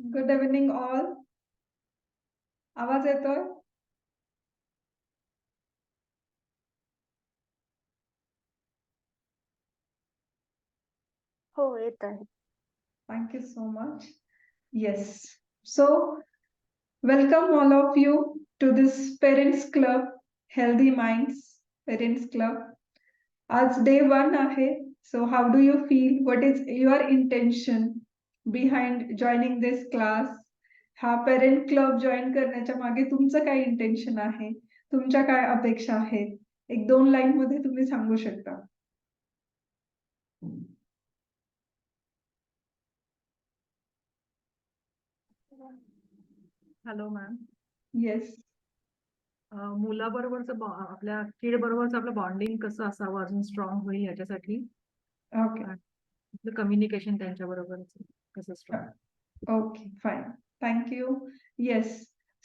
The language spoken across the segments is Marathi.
Good evening all. आवाज येतोय? हो, येत आहे. Thank you so much. Yes. So, welcome all of you to this Parents Club, Healthy Minds Parents Club. आज day 1 आहे. So, how do you feel? What is your intention behind joining this class? हा पेरेंट क्लब जॉईन करण्याच्या मागे तुमचं काय इंटेन्शन आहे? तुमच्या काय अपेक्षा आहेत? एक 2 लाईन मध्ये तुम्ही सांगू शकता. Hello ma'am. येस. मुलाबरोबरचं आपल्या किड बरोबरचं आपलं बॉन्डिंग कसं असावं अजून स्ट्रॉंग होईल याच्यासाठी ओके. कम्युनिकेशन त्यांच्या बरोबरचं कसं strong. Okay, fine. Thank you. Yes.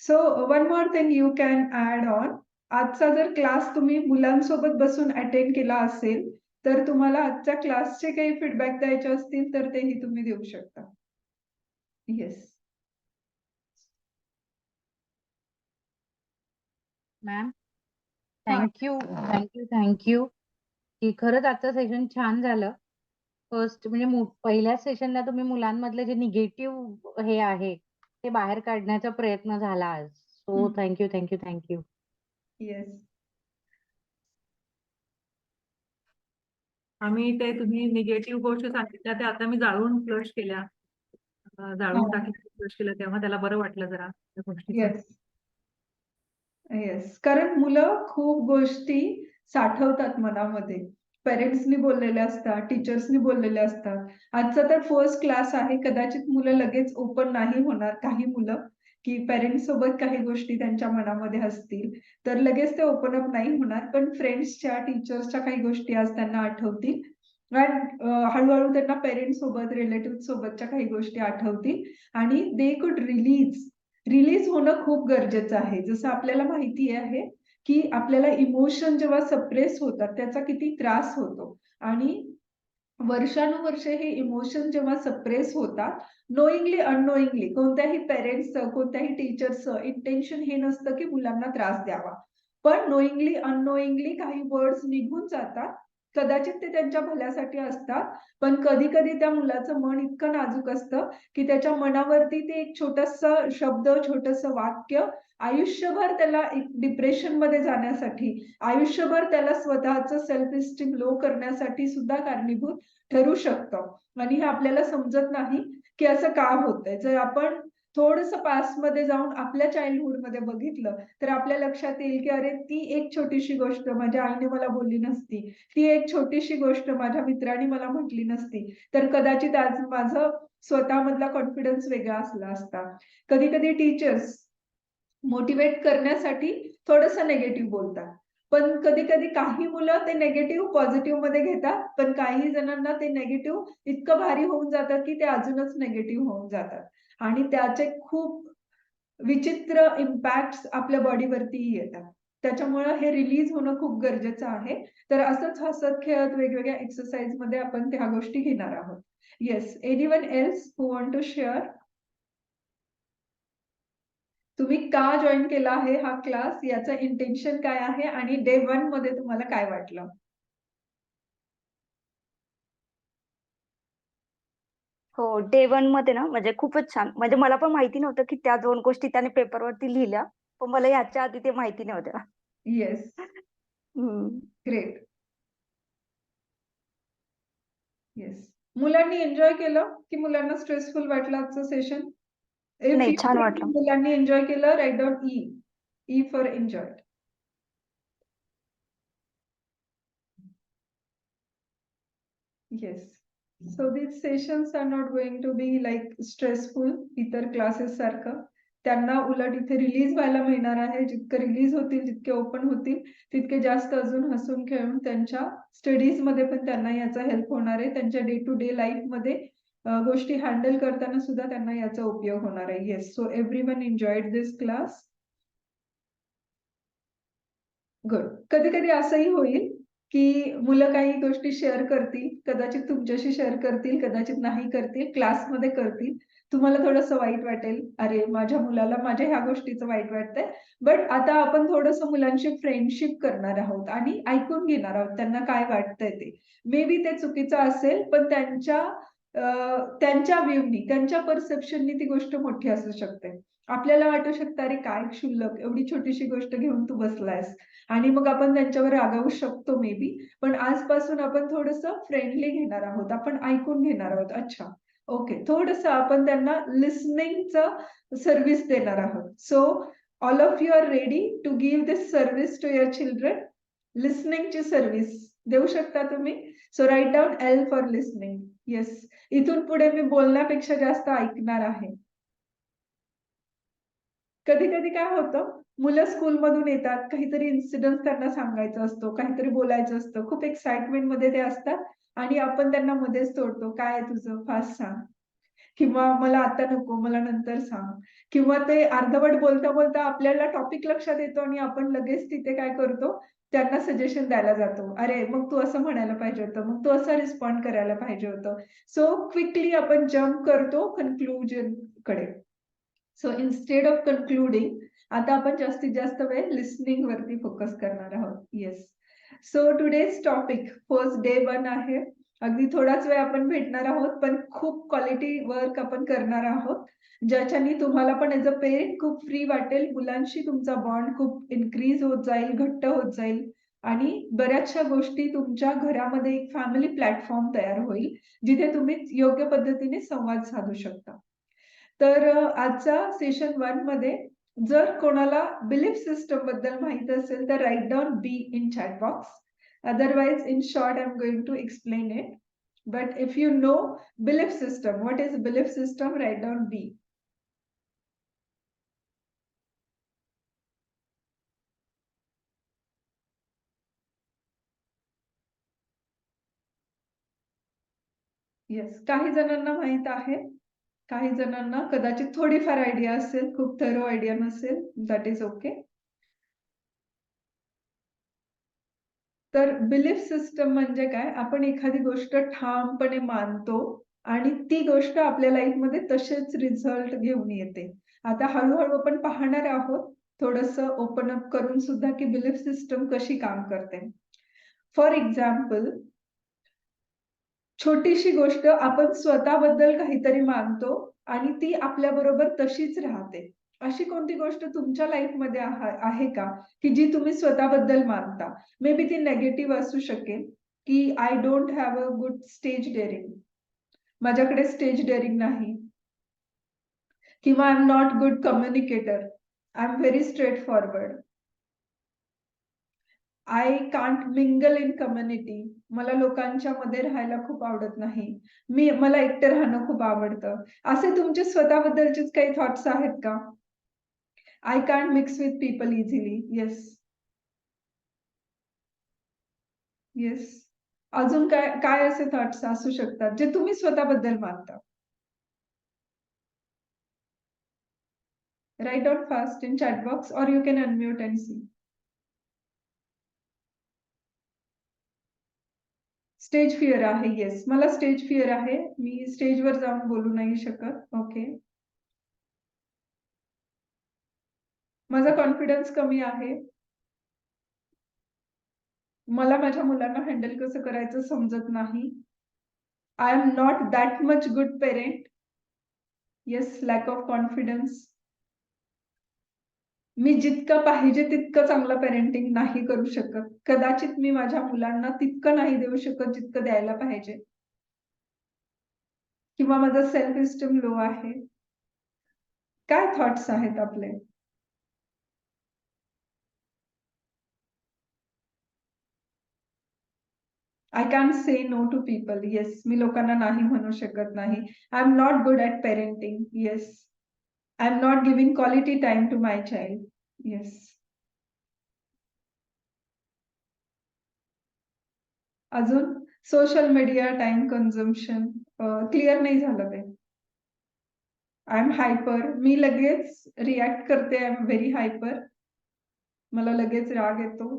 So one more thing you can add on. आजचा जर क्लास तुम्ही मुलांसोबत बसून अटेंड केला असेल तर तुम्हाला आजच्या क्लासचे काही फीडबॅक द्यायचे असतील तर तेही तुम्ही देऊ शकता. येस. मॅम थँक्यू की खरंच आजचं सेशन छान झालं. फर्स्ट म्हणजे पहिल्या सेशनला तुम्ही मुलांमधले जे निगेटिव्ह हे आहे ते बाहेर काढण्याचा प्रयत्न झाला आज. So thank you. येस. आम्ही ते तुम्ही निगेटिव्ह गोष्टी सांगितल्या त्या आता मी जाळून फ्लश केल्या, जाळून टाकल्या, फ्लश केल्या, तेव्हा त्याला बरं वाटलं जरा त्या गोष्टीचं. येस. येस. कारण मुलं खूप गोष्टी साठवतात मनामध्ये. पेरेंट्सनी बोललेल्या असतात, टीचर्सनी बोललेल्या असतात. आजचा तर फर्स्ट क्लास आहे. कदाचित मुलं लगेच ओपन नाही होणार. काही मुलं की पेरेंट्स सोबत काही गोष्टी त्यांच्या मनामध्ये असतील तर लगेच ते ओपन अप नाही होणार. पण फ्रेंड्सच्या, टीचर्सच्या काही गोष्टी आज त्यांना आठवतील आणि हळूहळू त्यांना पेरेंट्स सोबत, रिलेटिव्ह सोबतच्या काही गोष्टी आठवतील आणि दे कुड रिलीज होणं खूप गरजेचं आहे. जसं आपल्याला माहिती आहे की आपल्याला इमोशन जेव्हा सप्रेस होतात त्याचा किती त्रास होतो आणि वर्षानुवर्षे हे इमोशन जेव्हा सप्रेस होतात, नोईंगली अननोईंगली कोणत्याही पेरेंट्सचं, कोणत्याही टीचरचं इंटेन्शन हे नसतं की मुलांना त्रास द्यावा. पण नोईंगली अननोईंगली काही वर्ड्स निघून जातात. कदाचित ते त्यांच्या भल्यासाठी असतात, पण कधी-कधी त्या मुलाचं मन इतकं नाजूक असतं की त्याच्या मनावरती ते एक छोटंसं शब्द, छोटंसं वाक्य आयुष्यभर त्याला एक डिप्रेशनमध्ये जाण्यासाठी, आयुष्यभर त्याला स्वतःचं सेल्फ इस्टीम लो करण्यासाठी सुद्धा कारणीभूत ठरू शकतं आणि हे आपल्याला समजत नाही की असं का होतंय. जर आपण थोडंसं पास्टमध्ये जाऊन आपल्या चाइल्डहुडमध्ये बघितलं तर आपल्या लक्षात येईल की अरे ती एक छोटीशी गोष्ट माझ्या आईने मला बोलली नसती, ती एक छोटीशी गोष्ट माझ्या मित्राने मला म्हटली नसती तर कदाचित आज माझं स्वतःमधला कॉन्फिडन्स वेगळा असला असता. कधी-कधी टीचर्स मोटिवेट करण्यासाठी थोडंसं निगेटिव्ह बोलतात. पण कधी-कधी काही मुलं ते निगेटिव्ह पॉझिटिव्ह मध्ये घेतात, पण काही जणांना ते निगेटिव्ह इतकं भारी होऊन जातं की ते अजूनच निगेटिव्ह होऊन जातात आणि त्याचे खूप विचित्र इम्पॅक्ट्स आपल्या बॉडीवरतीही येतात. त्याच्यामुळं हे रिलीज होणं खूप गरजेचं आहे. तर असंच हसत खेळत वेगवेगळ्या एक्सरसाइज मध्ये आपण त्या गोष्टी घेणार आहोत. Yes. Anyone else who want to share? तुम्ही का जॉईन केला आहे हा क्लास, याचं इंटेन्शन काय आहे आणि डे 1 मध्ये तुम्हाला काय वाटलं? हो, डे 1 मध्ये ना म्हणजे खूपच छान. म्हणजे मला पण माहिती नव्हतं की त्या 2 गोष्टी त्याने पेपरवरती लिहिल्या. पण मला ह्याच्या आधी ते माहिती नव्हत्या. येस. हं. ग्रेट. येस. मुलांनी एन्जॉय केलं की मुलांना स्ट्रेसफुल वाटलं आजचं सेशन? इफ नाही, यू छान थिंक वाटलं. मुलांनी एन्जॉय केलं, write down E. E for enjoyed. Yes. So these sessions are not going to be like stressful इतर क्लासेस सारखं. त्यांना उलट इथे रिलीज व्हायला मिळणार आहे. जितकं रिलीज होतील, जितके ओपन होतील, तितके जास्त अजून हसून खेळून त्यांच्या स्टडीज मध्ये पण त्यांना याचा हेल्प होणार आहे. त्यांच्या डे टू डे लाईफ मध्ये गोष्टी हँडल करताना सुद्धा त्यांना याचा उपयोग होणार आहे. येस. सो एव्हरीवन एन्जॉयड दिस क्लास. गुड. कधी-कधी असंही होईल की मुलं काही गोष्टी शेअर करतील, कदाचित तुमच्याशी शेअर करतील, कदाचित नाही करतील, क्लासमध्ये करतील. तुम्हाला थोडंसं वाईट वाटेल, अरे माझ्या मुलाला माझ्या ह्या गोष्टीचं वाईट वाटतंय. बट आता आपण थोडंसं मुलांशी फ्रेंडशिप करणार आहोत आणि ऐकून घेणार आहोत त्यांना काय वाटतंय ते. मे बी ते चुकीचं असेल, पण त्यांच्या व्ह्यूनी, त्यांच्या परसेप्शननी ती गोष्ट मोठी असू शकते. आपल्याला वाटू शकतं, अरे काय क्षुल्लक, एवढी छोटीशी गोष्ट घेऊन तू बसलायस. आणि मग आपण त्यांच्यावर रागावू शकतो मे बी. पण आजपासून आपण थोडंसं फ्रेंडली घेणार आहोत. आपण ऐकून घेणार आहोत. अच्छा, ओके. थोडंसं आपण त्यांना लिसनिंगचं सर्व्हिस देणार आहोत. So all of you are ready to give this service to your children? लिसनिंगची सर्व्हिस देऊ शकता तुम्ही? So write down L for listening. Yes. इथून पुढे मी बोलण्यापेक्षा जास्त ऐकणार आहे. कधी-कधी काय होतं, मुलं स्कूलमधून येतात, काहीतरी इन्सिडन्स त्यांना सांगायचा असतो, काहीतरी बोलायचं असतं. खूप एक्साइटमेंटमध्ये ते असतात आणि आपण त्यांना मध्येच तोडतो. "काय आहे तुझं? फास्ट सांग." किंवा "मला आता नको, मला नंतर सांग." किंवा ते अर्धवट बोलता-बोलता आपल्याला टॉपिक लक्षात येतो आणि आपण लगेच तिथे काय करतो, त्यांना सजेशन द्यायला जातो. "अरे, मग तू असं म्हणायला पाहिजे होतं. मग तू असं रिस्पॉन्ड करायला पाहिजे होतं." सो क्विकली आपण जंप करतो कन्क्लुजनकडे. सो इन्स्टेड ऑफ कन्क्लुडिंग, आता आपण जास्तीत जास्त वेळ लिसनिंग वरती फोकस करणार आहोत. Yes. So today's topic first day 1 आहे. अगदी थोडाच वेळ आपण भेटणार आहोत, पण खूप क्वालिटी वर्क आपण करणार आहोत. ज्याच्यानी तुम्हाला पण ॲज अ पेरेंट खूप फ्री वाटेल. मुलांशी तुमचा बॉन्ड खूप इन्क्रीज होत जाईल, घट्ट होत जाईल आणि बऱ्याचशा गोष्टी तुमच्या घरामध्ये एक फॅमिली प्लॅटफॉर्म तयार होईल, जिथे तुम्ही योग्य पद्धतीने संवाद साधू शकता. तर आजचा सेशन 1 मध्ये जर कोणाला बिलीफ सिस्टम बद्दल माहित असेल तर write down be in chat box. Otherwise in short I am going to explain it. But if you know belief system, what is belief system? Write down B. Yes. काही जणांना माहित आहे. काही जणांना कदाचित थोडीफार आयडिया असेल, खूप थरो आयडिया नसेल. That is okay. तर बिलीफ सिस्टम म्हणजे काय? आपण एखादी गोष्ट ठामपणे मानतो आणि ती गोष्ट आपल्या लाईफमध्ये तसेच रिझल्ट घेऊन येते. आता हळू-हळू आपण पाहणार आहोत, थोडंसं ओपन अप करून सुद्धा, की बिलीफ सिस्टम कशी काम करते. फॉर एक्झाम्पल, छोटीशी गोष्ट आपण स्वतःबद्दल काहीतरी मानतो आणि ती आपल्याबरोबर तशीच राहते. अशी कोणती गोष्ट तुमच्या लाईफमध्ये आहे का, की जी तुम्ही स्वतःबद्दल मानता? मे बी ती निगेटिव्ह असू शकेल, की I don't have a good stage daring. माझ्याकडे स्टेज डेअरिंग नाही. किंवा I am not good communicator. I am very straight forward. I can't mingle in community. मला लोकांच्या मध्ये राहायला खूप आवडत नाही. मला एकटं राहणं खूप आवडतं. असे तुमचे स्वतःबद्दलचेच काही थॉट्स आहेत का? I can't mix with people easily. Yes. Yes. अजून काय काय असे थॉट्स असू शकतात जे तुम्ही स्वतःबद्दल मानता? Write down fast in chat box और you can unmute and see. Stage fear आहे. येस. मला स्टेज फिअर आहे. मी स्टेजवर जाऊन बोलू नाही शकत. ओके. माझा कॉन्फिडन्स कमी आहे. मला माझ्या मुलांना हँडल कसं करायचं समजत नाही. I am not that much good parent. Yes, lack of confidence. मी जितकं पाहिजे तितकं चांगलं पेरेंटिंग नाही करू शकत. कदाचित मी माझ्या मुलांना तितकं नाही देऊ शकत जितकं द्यायला पाहिजे. किंवा माझा सेल्फ इस्टीम लो आहे. काय थॉट्स आहेत आपले? I can't say no to people. Yes, मी लोकांना नाही म्हणू शकत नाही. I am not good at parenting. Yes. I am not giving quality time to my child. Yes. अजून social media time consumption clear नाही झालं ते. I am hyper. मी लगेच रिॲक्ट करते. I am very hyper. मला लगेच राग येतो.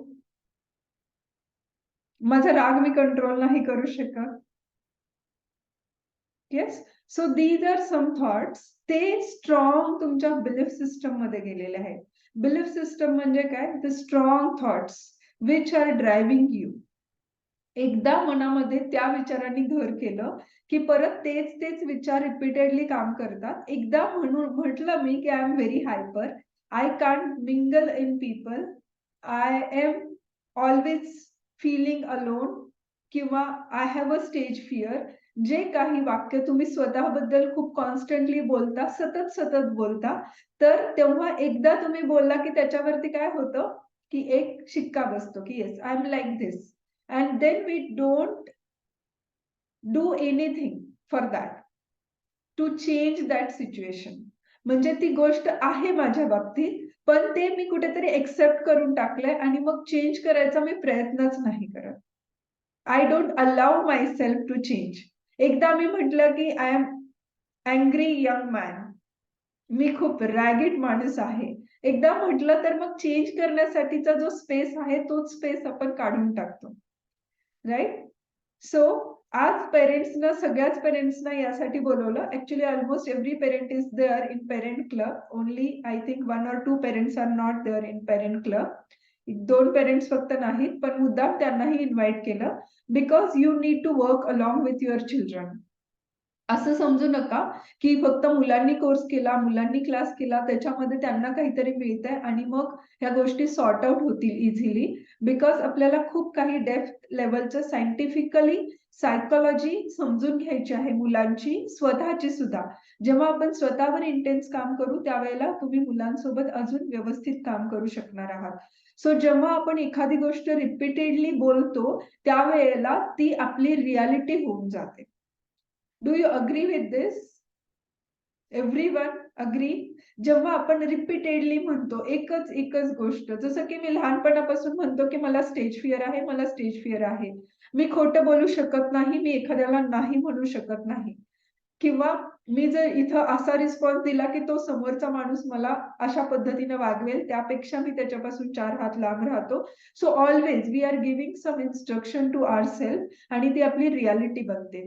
माझा राग मी कंट्रोल नाही करू शकत. Yes. So these are some thoughts. ते स्ट्रॉंग तुमच्या बिलीफ सिस्टम मध्ये गेलेले आहेत. बिलीफ सिस्टम म्हणजे काय? The strong thoughts which are driving you. एकदा मनामध्ये त्या विचारांनी घर केलं की परत तेच तेच विचार रिपीटेडली काम करतात. एकदा म्हटलं मी की I am very hyper, I can't mingle in people, I am always feeling alone, किंवा I have a stage fear. जे काही वाक्य तुम्ही स्वतःबद्दल खूप कॉन्स्टंटली बोलता, सतत सतत बोलता, तर तेव्हा एकदा तुम्ही बोलला की त्याच्यावरती काय होतं की एक शिक्का बसतो की yes I am like this. And then we don't do anything for that to change that situation. म्हणजे ती गोष्ट आहे माझ्या बाबतीत, पण ते मी कुठेतरी एक्सेप्ट करून टाकलंय आणि मग चेंज करायचा मी प्रयत्नच नाही करत. I don't allow my self to change. एकदा मी म्हटलं की I am angry young man, मी खूप रॅगिड माणूस आहे. एकदा म्हटलं तर मग चेंज करण्यासाठीचा जो स्पेस आहे तोच स्पेस आपण काढून टाकतो. राईट. सो आज पेरेंट्सना, सगळ्याच पेरेंट्सना यासाठी बोलवलं. Actually almost every parent is there in parent club. Only I think 1 or 2 parents are not there in parent club. 2 parents फक्त नाहीत, पण मुद्दाम त्यांनाही इन्व्हाइट केलं because you need to work along with your children. असं समजू नका की फक्त मुलांनी कोर्स केला, मुलांनी क्लास केला, त्याच्यामध्ये त्यांना काहीतरी मिळतंय आणि मग ह्या गोष्टी सॉर्ट आउट होतील इझिली. बिकॉज आपल्याला खूप काही डेप्थ लेवलचं सायंटिफिकली सायकोलॉजी समजून घ्यायची आहे मुलांची, स्वतःची सुद्धा. जेव्हा आपण स्वतःवर इंटेन्स काम करू त्यावेळेला तुम्ही मुलांसोबत अजून व्यवस्थित काम करू शकणार आहात. सो जेव्हा आपण एखादी गोष्ट रिपीटेडली बोलतो त्यावेळेला ती आपली रियालिटी होऊन जाते. Do you agree with this? Everyone agree? जेव्हा आपण रिपीटेडली म्हणतो एकच एकच गोष्ट, जसं की मी लहानपणापासून म्हणतो की मला स्टेज फिअर आहे, मला स्टेज फिअर आहे, मी खोटं बोलू शकत नाही, मी एखाद्याला नाही म्हणू शकत नाही, किंवा मी जर इथं असा रिस्पॉन्स दिला की तो समोरचा माणूस मला अशा पद्धतीने वागवेल, त्यापेक्षा मी त्याच्यापासून 4 हात लांब राहतो. So always we are giving some instruction to ourselves आणि ती आपली रियालिटी बनते.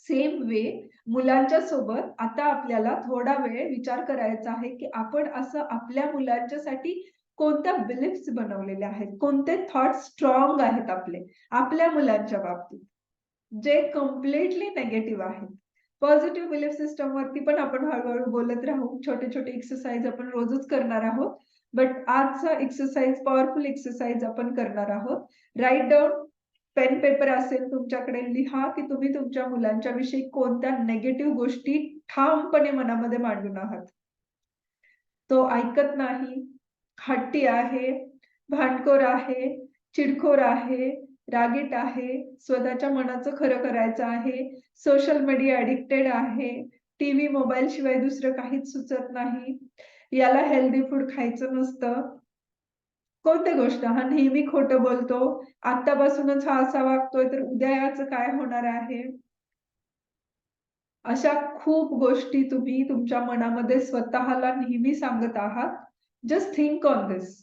सेम वे मुलांच्या सोबत आता आपल्याला थोडा वेळ विचार करायचा आहे की आपण असं आपल्या मुलांच्यासाठी कोणत्या बिलीफ्स बनवलेल्या आहेत, कोणते थॉट स्ट्रॉंग आहेत आपल्या मुलांच्या बाबतीत, जे कम्प्लिटली नेगेटिव्ह आहेत. पॉझिटिव्ह बिलीफ सिस्टम वरती पण आपण हळूहळू बोलत राहू. छोटे छोटे एक्सरसाइज आपण रोजच करणार आहोत. बट आजचा एक्सरसाइज, पॉवरफुल एक्सरसाइज आपण करणार आहोत. राईट डाऊन, पेन पेपर असेल तुमच्याकडे, लिहा की तुम्ही तुमच्या मुलांच्या विषयी कोणत्या नेगेटिव्ह गोष्टी ठामपणे मनामध्ये मांडून आहात. तो ऐकत नाही, हट्टी आहे, भांडखोर आहे, चिडखोर आहे, रागीट आहे, स्वतःच्या मनाचं खरं करायचं आहे, सोशल मीडिया ऍडिक्टेड आहे, टीव्ही मोबाईल शिवाय दुसरं काहीच सुचत नाही, याला हेल्दी फूड खायचं नसतं, कोणती गोष्ट, हा नेहमी खोटं बोलतो, आतापासूनच हा असा वागतोय तर उद्या याचं काय होणार आहे. अशा खूप गोष्टी तुम्ही तुमच्या मनामध्ये स्वतःला नेहमी सांगत आहात. जस्ट थिंक ऑन दिस.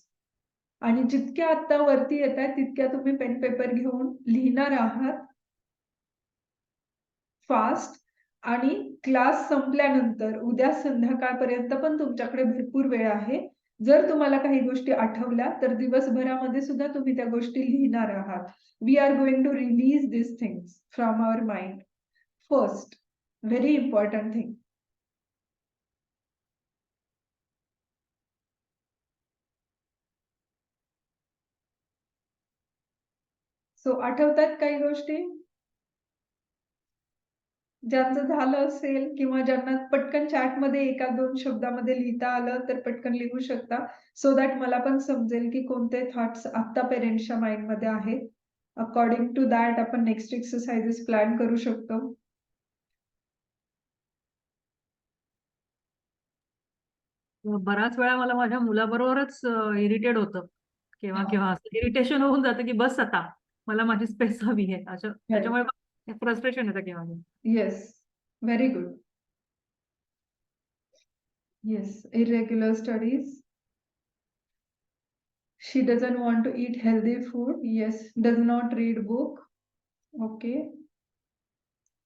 आणि जितक्या आता वरती येत आहेत तितक्या तुम्ही पेन पेपर घेऊन लिहिणार आहात फास्ट. आणि क्लास संपल्यानंतर उद्या संध्याकाळपर्यंत पण तुमच्याकडे भरपूर वेळ आहे. जर तुम्हाला काही गोष्टी आठवल्या तर दिवसभरामध्ये सुद्धा तुम्ही त्या गोष्टी लिहिणार आहात. We are going to release this things from our mind first. Very important thing. So आठवतात काही गोष्टी? ज्यांचं झालं असेल किंवा ज्यांना पटकन चॅटमध्ये 1-2 शब्दामध्ये लिहिता आलं तर पटकन लिहू शकता. सो दॅट मला पण समजेल की कोणते थॉट्स आता पेरेंट्सच्या माइंडमध्ये आहेत. अकॉर्डिंग टू दॅट आपण नेक्स्ट एक्सरसाइजेस प्लॅन करू शकतो. बराच वेळा मला माझ्या मुलाबरोबरच इरिटेट होतं. केव्हा हा. केव्हा असं इरिटेशन होऊन जातं की बस आता मला माझी स्पेस हवी आहे. अशा त्याच्यामुळे फ्रस्ट्रेशन येतं केव्हा केव्हा. Yes. Very good. Yes. Irregular studies. She doesn't want to eat healthy food. Yes. Does not read book. Okay.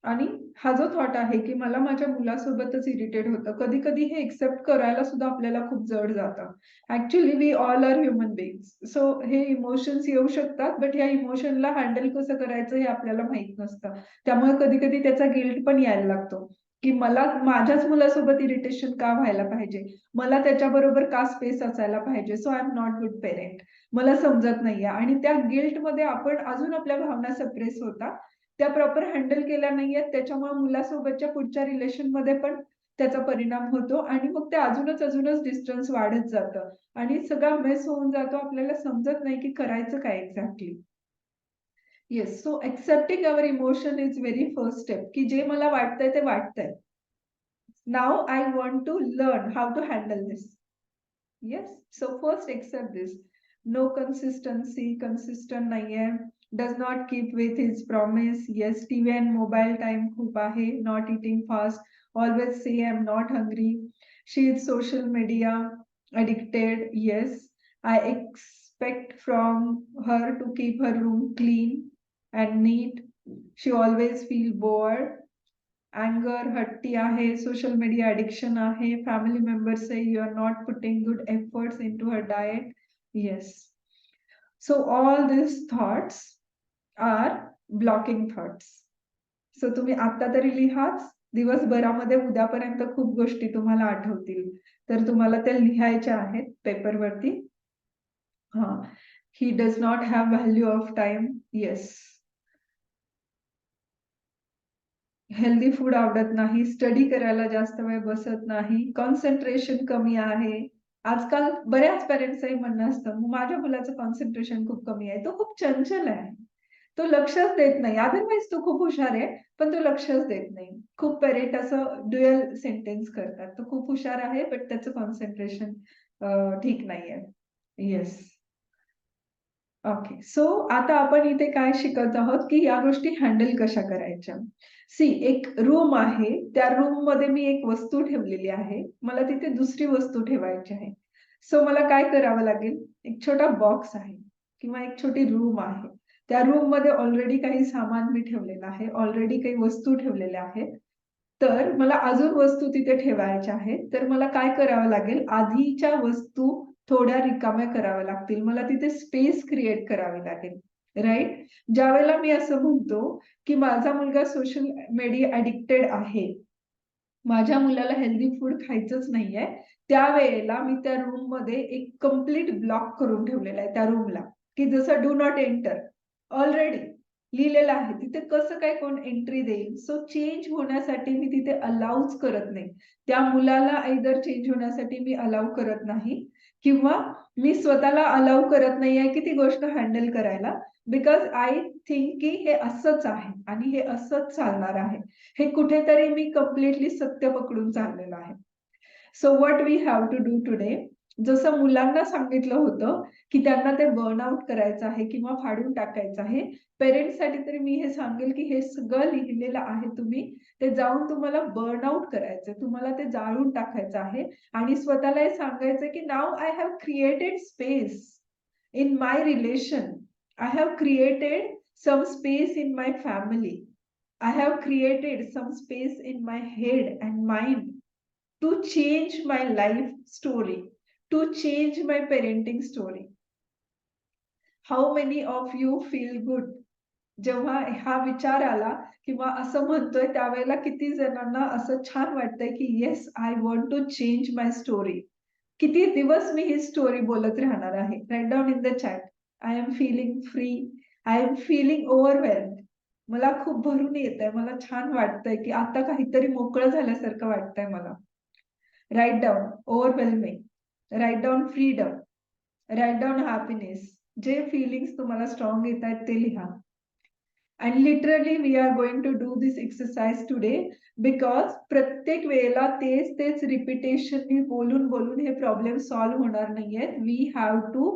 आणि हा जो थॉट आहे की मला माझ्या मुलासोबतच इरिटेट होतं, कधी कधी हे एक्सेप्ट करायला सुद्धा आपल्याला खूप जड जातं. Actually we all are human beings. So हे इमोशन्स येऊ शकतात, बट ह्या इमोशनला हँडल कसं करायचं हे आपल्याला माहित नसतं. त्यामुळे कधी कधी त्याचा गिल्ट पण यायला लागतो की मला माझ्याच मुलासोबत इरिटेशन का व्हायला पाहिजे, मला त्याच्याबरोबर का स्पेस असायला पाहिजे, so I am not good parent, मला समजत नाहीये. आणि त्या गिल्टमध्ये आपण अजून आपल्या भावना सप्रेस होतात, त्या प्रॉपर हँडल केल्या नाहीयेत, त्याच्यामुळे मुलासोबतच्या पुढच्या रिलेशनमध्ये पण त्याचा परिणाम होतो आणि मग ते अजूनच डिस्टन्स वाढत जातं आणि सगळा मेस होऊन जातो. आपल्याला समजत नाही की करायचं काय exactly. Yes, so accepting our emotion is very first step, की जे मला वाटतंय ते वाटतंय. Now I want to learn how to handle this. Yes, so first accept this. No consistency, consistent नाहीये. Does not keep with his promise. Yes, TV and mobile time खूप आहे. Not eating fast. Always say I'm not hungry. She is social media addicted. Yes, I expect from her to keep her room clean and neat. She always feel bored. अँगर, हट्टी आहे, सोशल मीडिया एडिक्शन आहे, family members say you are not putting good efforts into her diet. Yes, so all this thoughts are blocking thoughts. So तुम्ही आता तरी लिहाच. दिवसभरामध्ये उद्यापर्यंत खूप गोष्टी तुम्हाला आठवतील, तर तुम्हाला त्या लिहायच्या आहेत पेपरवरती. हा, he does not have value of time. Yes, healthy food आवडत नाही, स्टडी करायला जास्त वेळ बसत नाही, कॉन्सन्ट्रेशन कमी आहे. आजकाल बऱ्याच पेरेंट्सही म्हणणं असतं, माझ्या मुलाचं कॉन्सन्ट्रेशन खूप कमी आहे, तो खूप चंचल आहे, तो लक्षच देत नाही. अदरवाईज तो खूप हुशार आहे, पण तो लक्षच देत नाही. खूप पेरेंट असं ड्युअल सेंटेन्स करतात, तो खूप हुशार आहे बट त्याचं कॉन्सन्ट्रेशन ठीक नाहीये. Yes, okay. सो आता आपण इथे काय शिकत आहोत की या गोष्टी हँडल कशा करायच्या. सी, एक रूम आहे, त्या रूम मध्ये मी एक वस्तू ठेवलेली आहे, मला तिथे दुसरी वस्तू ठेवायची आहे. सो मला काय करावं लागेल, एक छोटा बॉक्स आहे किंवा एक छोटी रूम आहे, त्या रूम मध्ये ऑलरेडी काही सामान मी ठेवलेलं आहे, ऑलरेडी काही वस्तू ठेवलेल्या आहेत, तर मला अजून वस्तू तिथे ठेवायच्या आहेत. तर मला काय करावं लागेल, आधीच्या वस्तू थोड्या रिकाम्या कराव्या लागतील, मला तिथे स्पेस क्रिएट करावी लागेल. राईट. ज्या वेळेला मी असं म्हणतो की माझा मुलगा सोशल मीडिया ऍडिक्टेड आहे, माझ्या मुलाला हेल्दी फूड खायचंच नाहीये, त्यावेळेला मी त्या रूम मध्ये एक कम्प्लीट ब्लॉक करून ठेवलेला आहे त्या रूमला, की जसं डू नॉट एंटर ऑलरेडी लिहिलेलं आहे तिथे, कसं काय कोण एंट्री देईल. सो चेंज होण्यासाठी मी तिथे अलाउच करत नाही, त्या मुलाला आयदर चेंज होण्यासाठी मी अलाउ करत नाही किंवा मी स्वतःला अलाउ करत नाहीये की ती गोष्ट हँडल करायला, बिकॉज आय थिंक की हे असंच आहे आणि हे असंच चालणार आहे. हे कुठेतरी मी कम्प्लिटली सत्य पकडून चाललेलं आहे. So what we have to do today, जसं मुलांना सांगितलं होतं की त्यांना ते बर्नआउट करायचं आहे किंवा फाडून टाकायचं आहे, पेरेंट्ससाठी तरी मी हे सांगेल की हे सगळं लिहिलेलं आहे, तुम्ही ते जाऊन तुम्हाला बर्नआउट करायचं, तुम्हाला ते जाळून टाकायचं आहे आणि स्वतःला हे सांगायचं की now I have created space in my relation. I have created some space in my family. I have created some space in my head and mind to change my life story, to change my parenting story. How many of you feel good? जेव्हा हा विचार आला किंवा असं म्हणतोय त्यावेळेला किती जणांना असं छान वाटतंय की yes, I want to change my story. किती दिवस मी ही स्टोरी बोलत राहणार आहे. Write down in the chat. I am feeling free, I am feeling overwhelmed. मला खूप भरून येत आहे, मला छान वाटतंय की आता काहीतरी मोकळं झाल्यासारखं वाटतंय मला. Write down overwhelming, write down freedom, write down happiness. जे फिलिंग्स तुम्हाला स्ट्रॉंग येत आहेत ते लिहा. And literally we are going to do this exercise today because प्रत्येक वेळेला तेच रिपिटेशननी बोलून हे प्रॉब्लेम सॉल्व्ह होणार नाहीयेत. We have to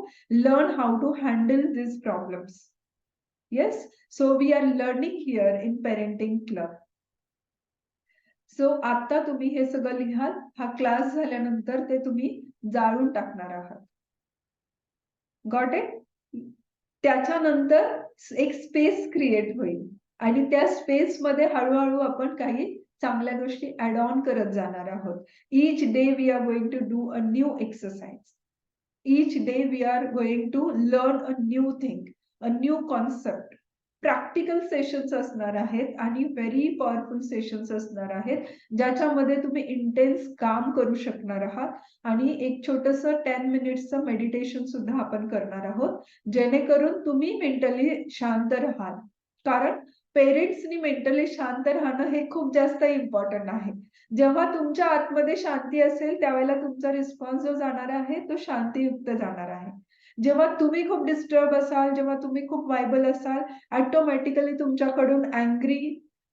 learn how to handle these problems. Yes, so we are learning here in parenting club. So आता तुम्ही हे सगळं लिहाल, हा क्लास झाल्यानंतर ते तुम्ही जाळून टाकणार आहात. Got it? त्याच्यानंतर एक स्पेस क्रिएट होईल आणि त्या स्पेसमध्ये हळूहळू आपण काही चांगल्या गोष्टी ऍड ऑन करत जाणार आहोत. Each day we are going to do a new exercise. Each day we are going to learn a new thing, a new concept. Practical sessions असणार आहेत आणि व्हेरी पॉवरफुल सेशन्स असणार आहेत, ज्याच्यामध्ये तुम्ही इंटेन्स काम करू शकणार आहात आणि एक छोटस 10 मिनिट्सचं मेडिटेशन सुद्धा आपण करणार आहोत, जेणेकरून तुम्ही मेंटली शांत राहाल. कारण पेरेंट्सनी मेंटली शांत राहणं हे खूप जास्त इम्पॉर्टंट आहे. जेव्हा तुमच्या आतमध्ये शांती असेल त्यावेळेला तुमचा रिस्पॉन्स जो जाणार आहे तो शांतीयुक्त जाणार आहे. जेव्हा तुम्ही खूप डिस्टर्ब असाल, जेव्हा तुम्ही खूप वायबल असाल, ऑटोमॅटिकली तुमच्याकडून अँग्री,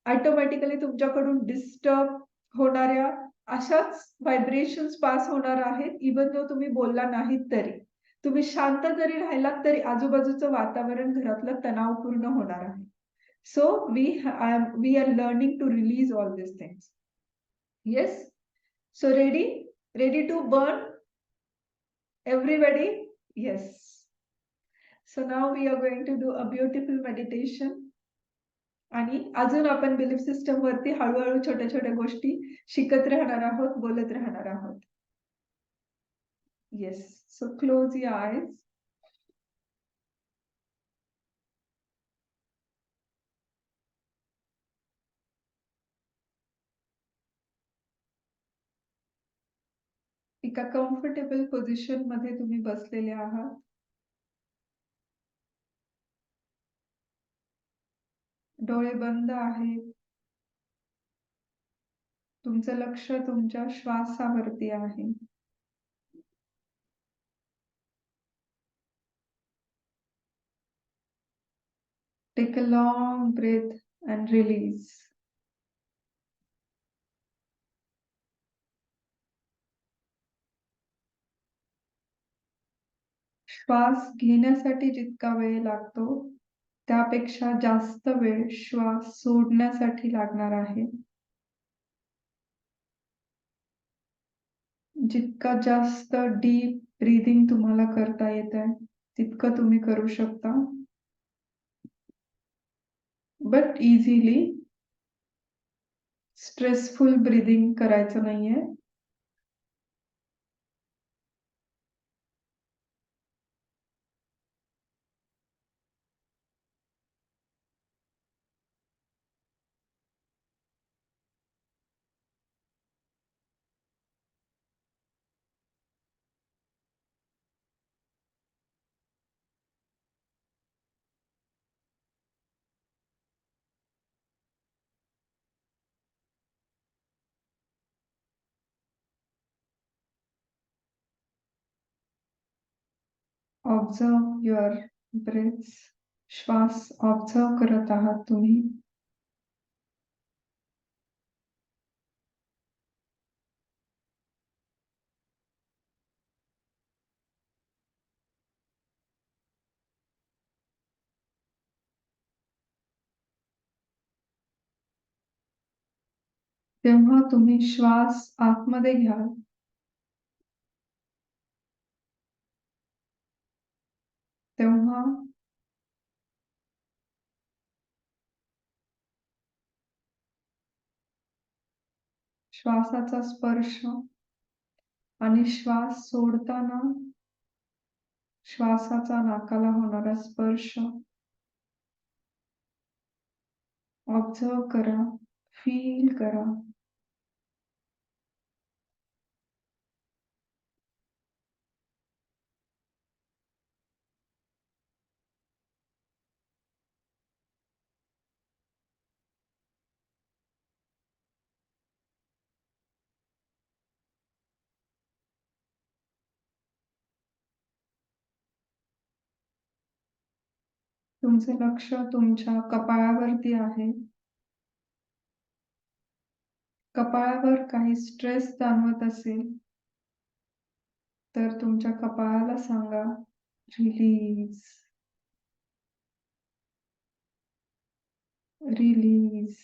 ऑटोमॅटिकली तुमच्याकडून डिस्टर्ब होणाऱ्या अशाच व्हायब्रेशन्स पास होणार आहेत. इवन जो तुम्ही बोलला नाहीत तरी, तुम्ही शांत जरी राहिलात तरी आजूबाजूचं वातावरण घरातलं तणावपूर्ण होणार आहे. So we are learning to release all this things. Yes. So ready to burn? Everybody? Yes. So now we are going to do a beautiful meditation. आणि अजून आपण बिलीफ सिस्टम वरती हळूहळू छोट्या छोट्या गोष्टी शिकत राहणार आहोत, बोलत राहणार आहोत. येस. सो क्लोज युअर आयज. एका कम्फर्टेबल पोझिशन मध्ये तुम्ही बसलेले आहात. डोळे बंद आहेत. तुमचं लक्ष तुमच्या श्वासावरती आहे. Take a long breath and release. श्वास घेण्यासाठी जितका वेळ लागतो त्यापेक्षा जास्त वेळ श्वास सोडण्यासाठी लागणार आहे. जितका जास्त डीप ब्रीदिंग तुम्हाला करता येत आहे तितकं तुम्ही करू शकता. But easily. स्ट्रेसफुल ब्रीदिंग करायचं नाहीये. Observe your breaths. श्वास ऑब्झर्व करत आहात तुम्ही. तेव्हा तुम्ही श्वास आतमध्ये घ्याल तेव्हा श्वासाचा स्पर्श आणि श्वास सोडताना श्वासाचा नाकाला होणारा स्पर्श ऑब्झर्व करा, फील करा. तुमचे लक्ष तुमच्या कपाळावरती आहे. कपाळावर काही स्ट्रेस जाणवत असेल तर तुमच्या कपाळाला सांगा रिलीज, रिलीज.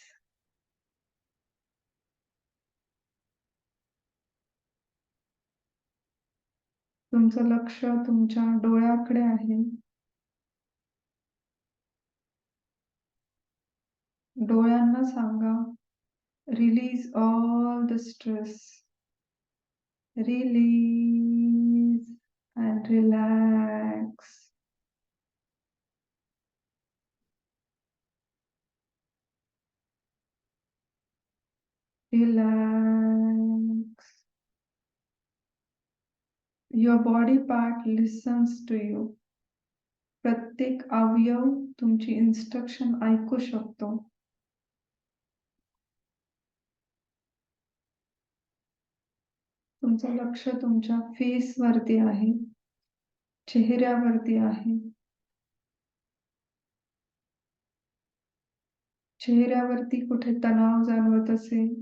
तुमचं लक्ष तुमच्या डोळ्याकडे आहे. डोळ्यांना सांगा, release all the stress. Release and relax. Relax. Your body part listens to you. प्रत्येक अवयव तुमची इन्स्ट्रक्शन ऐकू शकतो. तुमचं लक्ष तुमच्या फेस वरती आहे, चेहऱ्यावरती आहे. चेहऱ्यावरती कुठे तणाव जाणवत असेल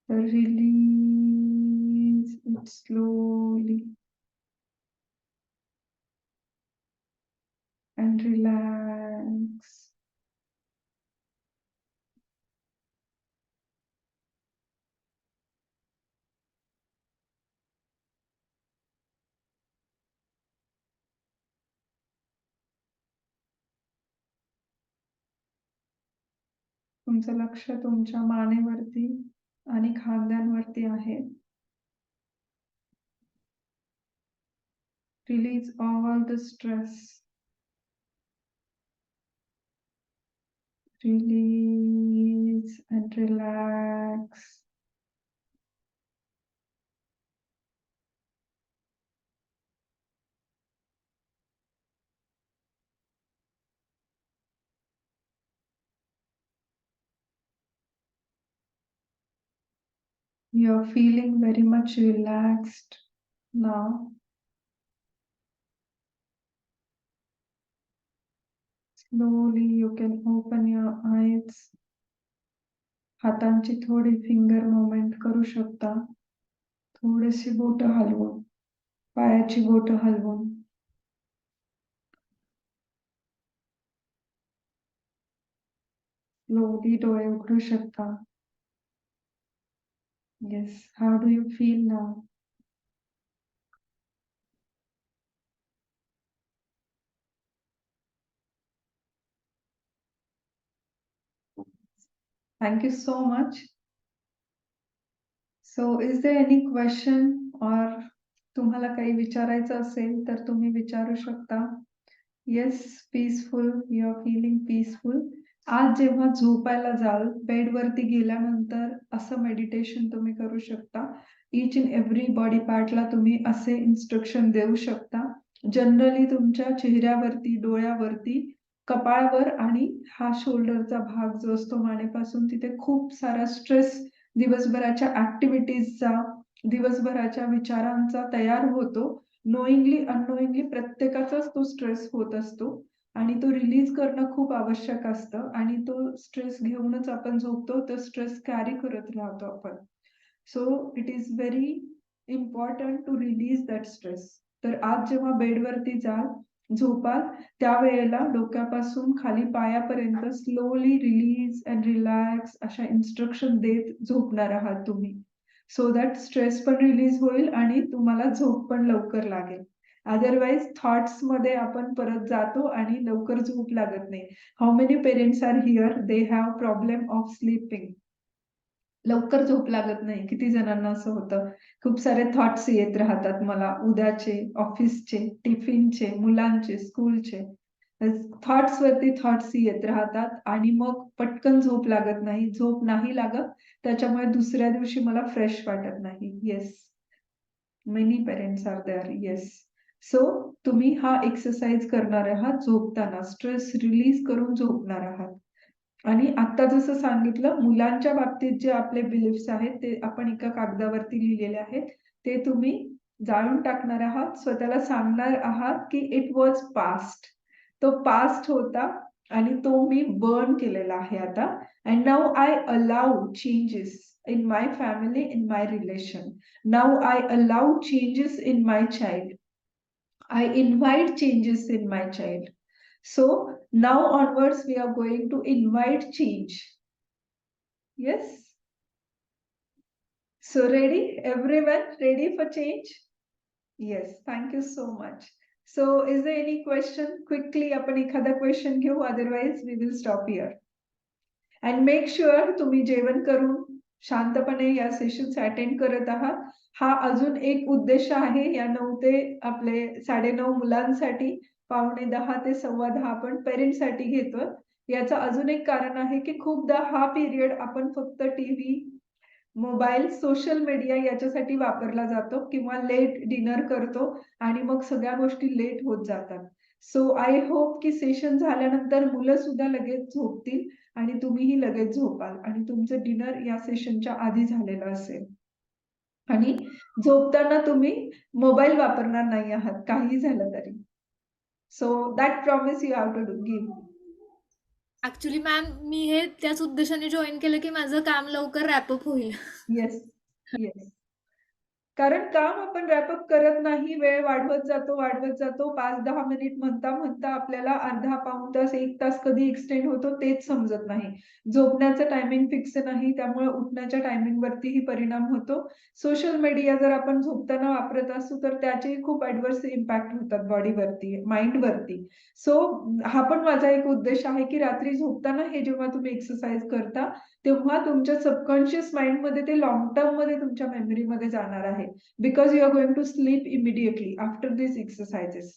तर release it slowly and relax. तुमचं लक्ष तुमच्या मानेवरती आणि खांद्यांवरती आहे. Release all the stress. Release and relax. You're feeling very much relaxed now. Slowly you can open your eyes. हातांची थोडी फिंगर मूवमेंट करू शकता. थोडीशी बोट हलवून, पायाची बोट हलवून. Slowly डोळे उघडू शकता. Yes, how do you feel now? Thank you so much. So is there any question or तुम्हाला काही विचारायचं असेल तर तुम्ही विचारू शकता. Yes, peaceful, you are feeling peaceful. आज जेव्हा झोपायला जाल, बेडवरती गेल्यानंतर असं मेडिटेशन तुम्ही करू शकता. ईच अँड एव्हरी बॉडी पार्टला तुम्ही असे इन्स्ट्रक्शन देऊ शकता. जनरली तुमच्या चेहऱ्यावरती, डोळ्यावरती, कपाळावर आणि हा शोल्डरचा भाग जो असतो मानेपासून तिथे खूप सारा स्ट्रेस दिवसभराच्या ऍक्टिव्हिटीजचा, दिवसभराच्या विचारांचा तयार होतो. नोईंगली अननोईंगली प्रत्येकाचाच तो स्ट्रेस होत असतो आणि तो रिलीज करणं खूप आवश्यक असतं आणि तो स्ट्रेस घेऊनच आपण झोपतो. तो स्ट्रेस कॅरी करत राहतो आपण. So it is very important to release that stress. तर आज जेव्हा बेडवरती जाल, झोपाल, त्यावेळेला डोक्यापासून खाली पायापर्यंत स्लोली रिलीज अँड रिलॅक्स अशा इन्स्ट्रक्शन देत झोपणार आहात तुम्ही. सो दॅट स्ट्रेस पण रिलीज होईल आणि तुम्हाला झोप पण लवकर लागेल. अदरवाईज थॉट्स मध्ये आपण परत जातो आणि लवकर झोप लागत नाही. How many parents are here they have problem of sleeping. लवकर झोप लागत नाही. किती जणांना असं होतं. खूप सारे थॉट्स येत राहतात मला उद्याचे, ऑफिसचे, टिफिनचे, मुलांचे, स्कूलचे. थॉट्स वरती थॉट्स येत राहतात आणि मग पटकन झोप लागत नाही. झोप नाही लागत, त्याच्यामुळे दुसऱ्या दिवशी मला फ्रेश वाटत नाही. Yes, many parents are there. Yes. So तुम्ही हा एक्सरसाइज करणार आहात झोपताना. स्ट्रेस रिलीज करून झोपणार आहात. आणि आता जसं सांगितलं, मुलांच्या बाबतीत जे आपले बिलीफ्स आहेत ते आपण एका कागदावरती लिहिलेले आहेत. ते तुम्ही जाळून टाकणार आहात. स्वतःला सांगणार आहात की इट वॉज पास्ट. तो पास्ट होता आणि तो मी बर्न केलेला आहे आता. And now I allow changes in my family, in my relation. Now I allow changes in my child. I invite changes in my child. So now onwards we are going to invite change. Yes. So ready? Everyone ready for change? Yes. Thank you so much. So is there any question? Quickly आपण एखादा question घेऊ, otherwise we will stop here. And make sure तुम्ही जेवण करून शांतपणे या सेशन्स अटेंड करत आहात. हा अजून एक उद्देश आहे या 9 ते आपले 9:30 मुलांसाठी, 9:45 ते 10:15 आपण पेरेंट्ससाठी घेतोय. याचं अजून एक कारण आहे की खूपदा हा पिरियड आपण फक्त टीव्ही, मोबाईल, सोशल मीडिया याच्यासाठी वापरला जातो किंवा लेट डिनर करतो आणि मग सगळ्या गोष्टी लेट होत जातात. सो आय होप की सेशन झाल्यानंतर मुलं सुद्धा लगेच झोपतील आणि तुम्हीही लगेच झोपाल आणि तुमचं डिनर या सेशनच्या आधी झालेलं असेल. आणि झोपताना तुम्ही मोबाईल वापरणार नाही आहात काहीही झालं तरी. So that promise you have to give. Actually ma'am मी हे त्याच उद्देशाने जॉईन केलं की माझं काम लवकर रॅपअप होईल. Yes, yes. कारण काम आपण रॅपअप करत नाही, वेळ वाढवत जातो, 5-10 मिनिट म्हणता आपल्याला अर्धा, पाऊण तास, 1 तास कधी एक्सटेंड होतो तेच समजत नाही. झोपण्याचं टायमिंग फिक्स नाही, त्यामुळे उठण्याच्या टायमिंगवरतीही परिणाम होतो. सोशल मीडिया जर आपण झोपताना वापरत असू तर त्याचे खूप ॲडव्हर्स इम्पॅक्ट होतात बॉडीवरती, माइंडवरती. सो हा पण माझा एक उद्देश आहे की रात्री झोपताना हे जेव्हा तुम्ही एक्सरसाइज करता, तेव्हा तुमच्या सबकॉन्शियस माइंडमध्ये ते लाँग टर्ममध्ये तुमच्या मेमरीमध्ये जाणार आहे. Because you are going to sleep immediately after this exercises.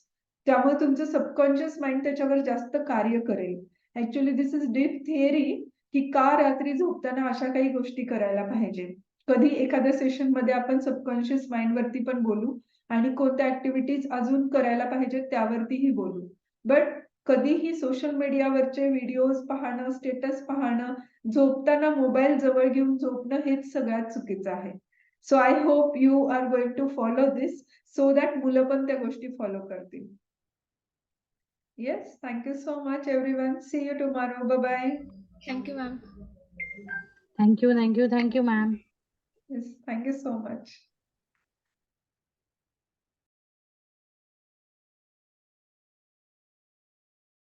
त्यामुळे तुमचं सबकॉन्शियस माइंड त्याच्यावर जास्त कार्य करेल. Actually this is deep theory की का रात्री झोपताना अशा काही गोष्टी करायला पाहिजे. कधी एखाद्या सेशनमध्ये आपण सबकॉन्शियस माइंड वरती पण बोलू आणि कोणत्या ऍक्टिव्हिटीज अजून करायला पाहिजेत त्यावरतीही बोलू. बट कधीही सोशल मीडियावरचे व्हिडिओज पाहणं, स्टेटस पाहणं, झोपताना मोबाईल जवळ घेऊन झोपणं हेच सगळ्यात चुकीचं आहे. So I hope you are going to follow this so that मुलं पण त्या गोष्टी फॉलो करतील. Yes, thank you so much everyone. See you tomorrow. Bye bye. Thank you ma'am. Thank you, thank you, thank you ma'am. Yes, thank you so much.